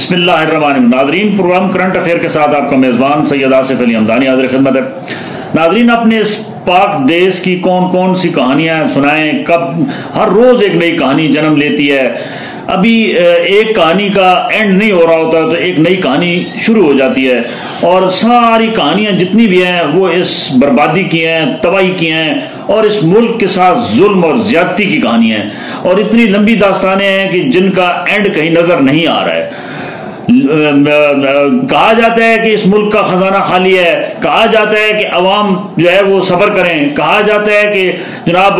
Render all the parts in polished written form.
بسم اللہ الرحمن الرحیم۔ ناظرین، پروگرام کرنٹ افیئر کے ساتھ آپ کا میزبان سید آصف علی حمدانی حاضر خدمت ہے۔ ناظرین، اپنے اس پاک دیش کی کون کون سی کہانیاں سنائیں، کب ہر روز ایک نئی کہانی جنم لیتی ہے۔ ابھی ایک کہانی کا اینڈ نہیں ہو رہا ہوتا تو ایک نئی کہانی شروع ہو جاتی ہے، اور ساری کہانیاں جتنی بھی ہیں وہ اس بربادی کی ہیں، تباہی کی ہیں، اور اس ملک کے ساتھ ظلم اور زیادتی کی کہانیاں ہیں، اور اتنی لمبی داستانیں ہیں کہ جن کا اینڈ کہیں نظر نہیں آ رہا ہے۔ کہا جاتا ہے کہ اس ملک کا خزانہ خالی ہے، کہا جاتا ہے کہ عوام جو ہے وہ صبر کریں، کہا جاتا ہے کہ جناب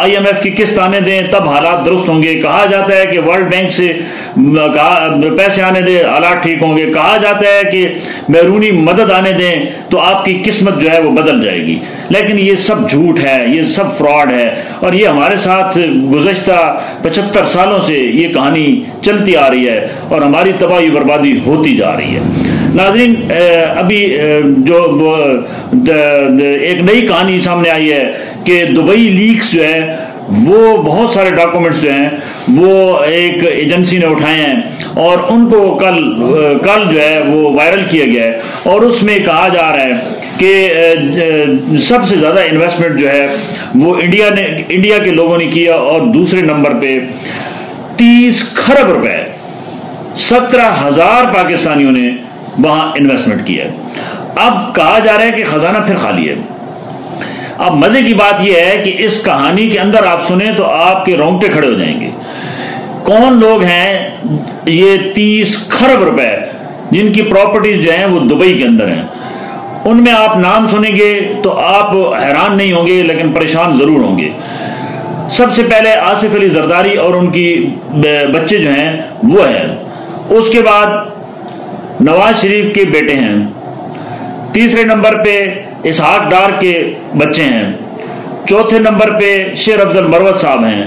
IMF کی قسط آنے دیں تب حالات درست ہوں گے، کہا جاتا ہے کہ ورلڈ بینک سے پیسے آنے دیں حالات ٹھیک ہوں گے، کہا جاتا ہے کہ بیرونی مدد آنے دیں تو آپ کی قسمت جو ہے وہ بدل جائے گی، لیکن یہ سب جھوٹ ہے، یہ سب فراڈ ہے، اور یہ ہمارے ساتھ گزشتہ 75 سالوں سے یہ کہانی چلتی آ رہی ہے اور ہماری تباہی بربادی ہوتی جا رہی ہے۔ ناظرین، ابھی جو ایک نئی کہانی سامنے آئی ہے کہ دبئی لیکس جو ہے وہ بہت سارے ڈاکومنٹس جو ہیں وہ ایک ایجنسی نے اٹھائے ہیں، اور ان کو کل جو ہے وہ وائرل کیا گیا ہے، اور اس میں کہا جا رہا ہے کہ سب سے زیادہ انویسٹمنٹ جو ہے وہ انڈیا کے لوگوں نے کیا، اور دوسرے نمبر پہ 30 کھرب روپے 17,000 پاکستانیوں نے وہاں انویسٹمنٹ کیا ہے۔ اب کہا جا رہا ہے کہ خزانہ پھر خالی ہے۔ اب مزے کی بات یہ ہے کہ اس کہانی کے اندر آپ سنیں تو آپ کے رونگٹے کھڑے ہو جائیں گے۔ کون لوگ ہیں یہ 30 کھرب روپے جن کی پراپرٹیز جو ہیں وہ دبئی کے اندر ہیں؟ ان میں آپ نام سنیں گے تو آپ حیران نہیں ہوں گے لیکن پریشان ضرور ہوں گے۔ سب سے پہلے آصف علی زرداری اور ان کی بچے جو ہیں وہ ہیں، اس کے بعد نواز شریف کے بیٹے ہیں، تیسرے نمبر پہ اسحاق ڈار کے بچے ہیں، چوتھے نمبر پہ شیر افضل مروت صاحب ہیں،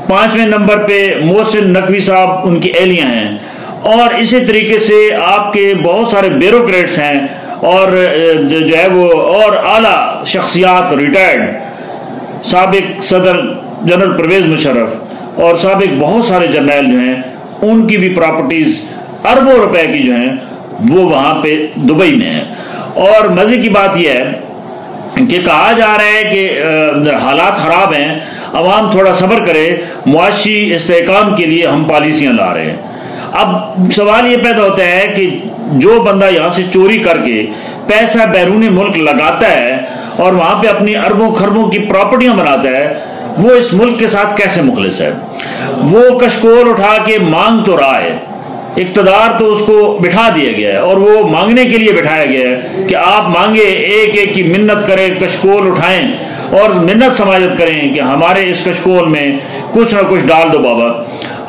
پانچویں نمبر پہ محسن نقوی صاحب ان کی اہلیہ ہیں، اور اسی طریقے سے آپ کے بہت سارے بیوروکریٹس ہیں، اور جو ہے وہ اور اعلیٰ شخصیات، ریٹائرڈ سابق صدر جنرل پرویز مشرف اور سابق بہت سارے جرنیل جو ہیں ان کی بھی پراپرٹیز اربوں روپے کی جو ہیں وہ وہاں پہ دبئی میں ہیں۔ اور مزے کی بات یہ ہے کہ کہا جا رہا ہے کہ حالات خراب ہیں، عوام تھوڑا صبر کرے، معاشی استحکام کے لیے ہم پالیسیاں لا رہے ہیں۔ اب سوال یہ پیدا ہوتا ہے کہ جو بندہ یہاں سے چوری کر کے پیسہ بیرون ملک لگاتا ہے اور وہاں پہ اپنی اربوں خربوں کی پراپرٹیاں بناتا ہے، وہ اس ملک کے ساتھ کیسے مخلص ہے؟ وہ کشکول اٹھا کے مانگ تو رہا ہے، اقتدار تو اس کو بٹھا دیا گیا ہے، اور وہ مانگنے کے لیے بٹھایا گیا ہے کہ آپ مانگے، ایک ایک کی منت کریں، کشکول اٹھائیں اور منت سماجت کریں کہ ہمارے اس کشکول میں کچھ نہ کچھ ڈال دو بابا۔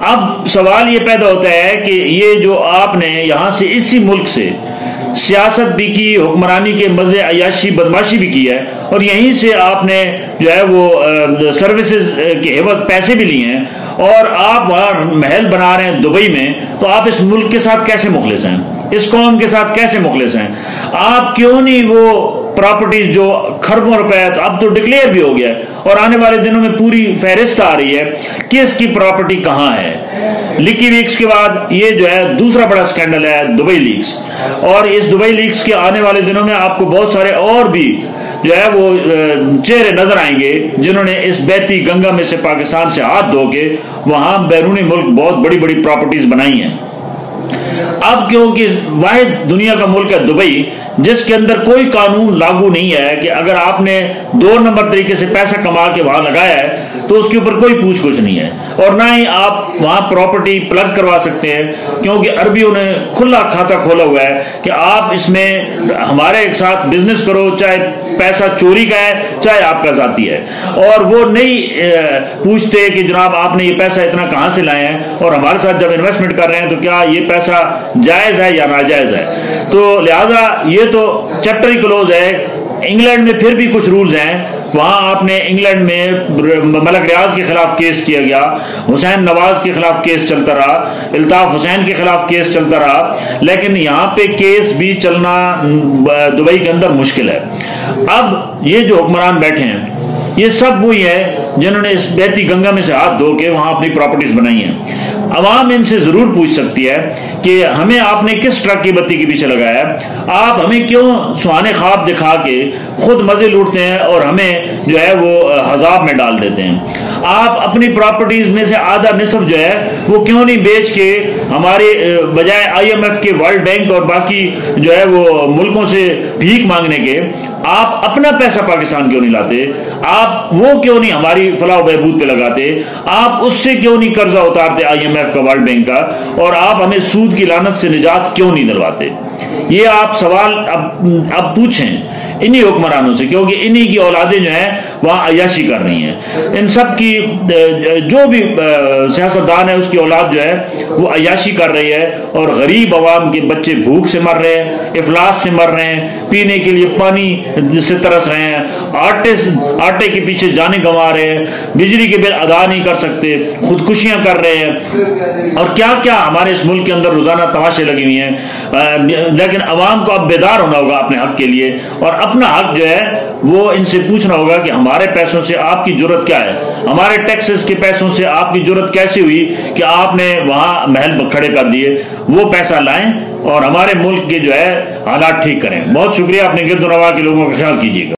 اب سوال یہ پیدا ہوتا ہے کہ یہ جو آپ نے یہاں سے اسی ملک سے سیاست بھی کی، حکمرانی کے مزے عیاشی بدماشی بھی کی ہے، اور یہیں سے آپ نے جو ہے وہ سروسز کے عوض پیسے بھی لیے ہیں، اور آپ وہاں محل بنا رہے ہیں دبئی میں، تو آپ اس ملک کے ساتھ کیسے مخلص ہیں؟ اس قوم کے ساتھ کیسے مخلص ہیں؟ آپ کیوں نہیں وہ پراپرٹیز جو کھربوں روپے ہے، اب تو ڈکلیئر بھی ہو گیا ہے اور آنے والے دنوں میں پوری فہرست آ رہی ہے کہ اس کی پراپرٹی کہاں ہے۔ لکی ویکس کے بعد یہ جو ہے دوسرا بڑا سکینڈل ہے دبئی لیکس، اور اس دبئی لیکس کے آنے والے دنوں میں آپ کو بہت سارے اور بھی جو ہے وہ چہرے نظر آئیں گے جنہوں نے اس بہتی گنگا میں سے پاکستان سے ہاتھ دھو کے وہاں بیرونی ملک بہت بڑی بڑی پراپرٹیز بنائی ہیں۔ اب کیونکہ واحد دنیا کا ملک ہے دبئی، جس کے اندر کوئی قانون لاگو نہیں ہے کہ اگر آپ نے 2 نمبر طریقے سے پیسہ کما کے وہاں لگایا ہے تو اس کے اوپر کوئی پوچھ گچھ نہیں ہے، اور نہ ہی آپ وہاں پراپرٹی پلگ کروا سکتے ہیں، کیونکہ عربیوں نے کھلا کھاتا کھولا ہوا ہے کہ آپ اس میں ہمارے ایک ساتھ بزنس کرو، چاہے پیسہ چوری کا ہے چاہے آپ کا ذاتی ہے، اور وہ نہیں پوچھتے کہ جناب آپ نے یہ پیسہ اتنا کہاں سے لائے ہیں، اور ہمارے ساتھ جب انویسٹمنٹ کر رہے ہیں تو کیا یہ پیسہ جائز ہے یا ناجائز ہے۔ تو لہٰذا یہ تو چیپٹر ہی کلوز ہے۔ انگلینڈ میں پھر بھی کچھ رولز ہیں، وہاں آپ نے انگلینڈ میں ملک ریاض کے خلاف کیس کیا گیا، حسین نواز کے خلاف کیس چلتا رہا، الطاف حسین کے خلاف کیس چلتا رہا، لیکن یہاں پہ کیس بھی چلنا دبئی کے اندر مشکل ہے۔ اب یہ جو حکمران بیٹھے ہیں یہ سب وہی ہے جنہوں نے اس بہتی گنگا میں سے ہاتھ دھو کے وہاں اپنی پراپرٹیز بنائی ہیں۔ عوام ان سے ضرور پوچھ سکتی ہے کہ ہمیں آپ نے کس ٹرک کی بتی کے پیچھے لگایا ہے، آپ ہمیں کیوں سہانے خواب دکھا کے خود مزے لوٹتے ہیں اور ہمیں جو ہے وہ عذاب میں ڈال دیتے ہیں، آپ اپنی پراپرٹیز میں سے آدھا نصف جو ہے وہ کیوں نہیں بیچ کے ہمارے بجائے IMF کے، ورلڈ بینک اور باقی جو ہے وہ ملکوں سے بھیک مانگنے کے آپ اپنا پیسہ پاکستان کیوں نہیں لاتے، آپ وہ کیوں نہیں ہماری فلاح و بہبود پہ لگاتے، آپ اس سے کیوں نہیں قرضہ اتارتے IMF کا، ورلڈ بینک کا، اور آپ ہمیں سود کی لعنت سے نجات کیوں نہیں دلواتے؟ یہ آپ سوال اب پوچھیں انہی حکمرانوں سے، کیونکہ انہی کی اولادیں جو ہیں وہاں عیاشی کر رہی ہیں، ان سب کی جو بھی سیاستدان ہے اس کی اولاد جو ہے وہ عیاشی کر رہی ہے، اور غریب عوام کے بچے بھوک سے مر رہے ہیں، افلاس سے مر رہے ہیں، پینے کے لیے پانی سے ترس رہے ہیں، آٹے کے پیچھے جانے گنوا رہے ہیں، بجلی کے بل ادا نہیں کر سکتے، خودکشیاں کر رہے ہیں، اور کیا کیا ہمارے اس ملک کے اندر روزانہ تماشے لگے ہوئے ہیں۔ لیکن عوام کو اب بیدار ہونا ہوگا اپنے حق کے لیے، اور اپنا حق جو ہے وہ ان سے پوچھنا ہوگا کہ ہمارے پیسوں سے آپ کی جرت کیا ہے، ہمارے ٹیکسز کے پیسوں سے آپ کی جرت کیسے ہوئی کہ آپ نے وہاں محل کھڑے کر دیے، وہ پیسہ لائیں اور ہمارے ملک کے جو ہے حالات ٹھیک کریں۔ بہت شکریہ، اپنے گرد و نواح کے لوگوں کا خیال کیجیے گا۔